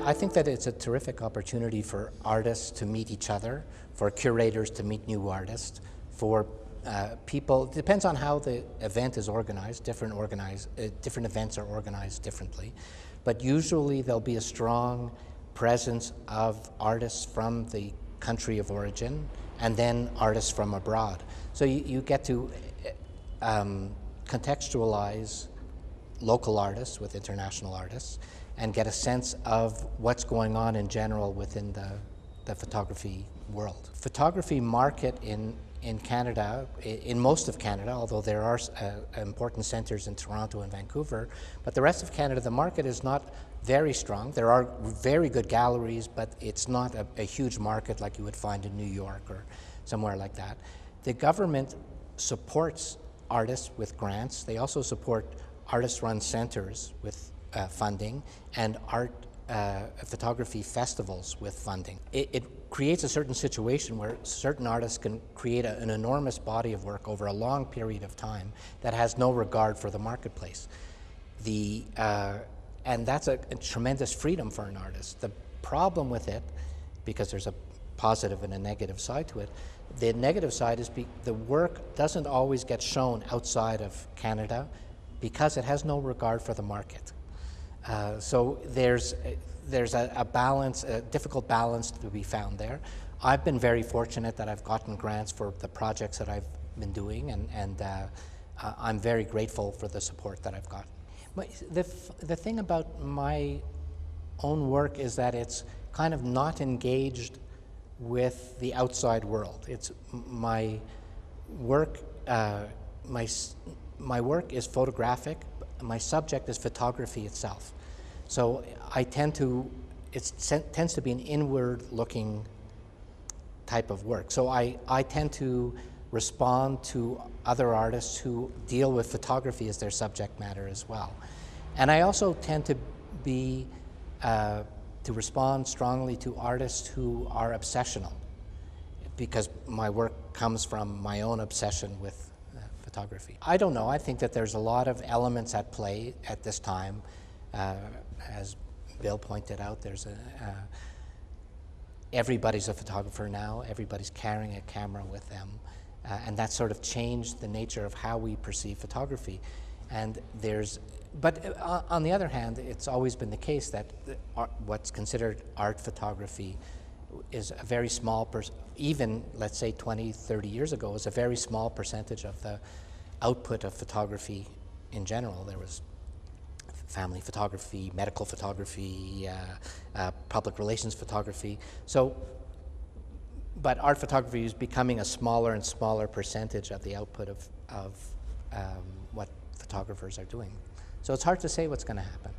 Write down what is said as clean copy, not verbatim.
I think that it's a terrific opportunity for artists to meet each other, for curators to meet new artists, for people. It depends on how the event is organized. Different events are organized differently, but usually there'll be a strong presence of artists from the country of origin and then artists from abroad. So you get to contextualize local artists with international artists and get a sense of what's going on in general within the photography world. Photography market in Canada, in most of Canada, although there are important centers in Toronto and Vancouver, but the rest of Canada, the market is not very strong. There are very good galleries, but it's not a huge market like you would find in New York or somewhere like that. The government supports artists with grants. They also support artist-run centers with funding and photography festivals with funding. It creates a certain situation where certain artists can create an enormous body of work over a long period of time that has no regard for the marketplace. And that's a tremendous freedom for an artist. The problem with it, because there's a positive and a negative side to it, the negative side is the work doesn't always get shown outside of Canada because it has no regard for the market. So there's a balance, a difficult balance to be found there. I've been very fortunate that I've gotten grants for the projects that I've been doing, and I'm very grateful for the support that I've gotten. The thing about my own work is that it's kind of not engaged with the outside world. It's my work. My work is photographic. My subject is photography itself. So it tends to be an inward-looking type of work. So I tend to respond to other artists who deal with photography as their subject matter as well. And I also tend to respond strongly to artists who are obsessional, because my work comes from my own obsession with photography. I don't know. I think that there's a lot of elements at play at this time. As Bill pointed out, everybody's a photographer now. Everybody's carrying a camera with them. And that sort of changed the nature of how we perceive photography. But on the other hand, it's always been the case that what's considered art photography is a very small, even let's say 20, 30 years ago, was a very small percentage of the output of photography in general. There was family photography, medical photography, public relations photography. But art photography is becoming a smaller and smaller percentage of the output of what photographers are doing. So it's hard to say what's going to happen.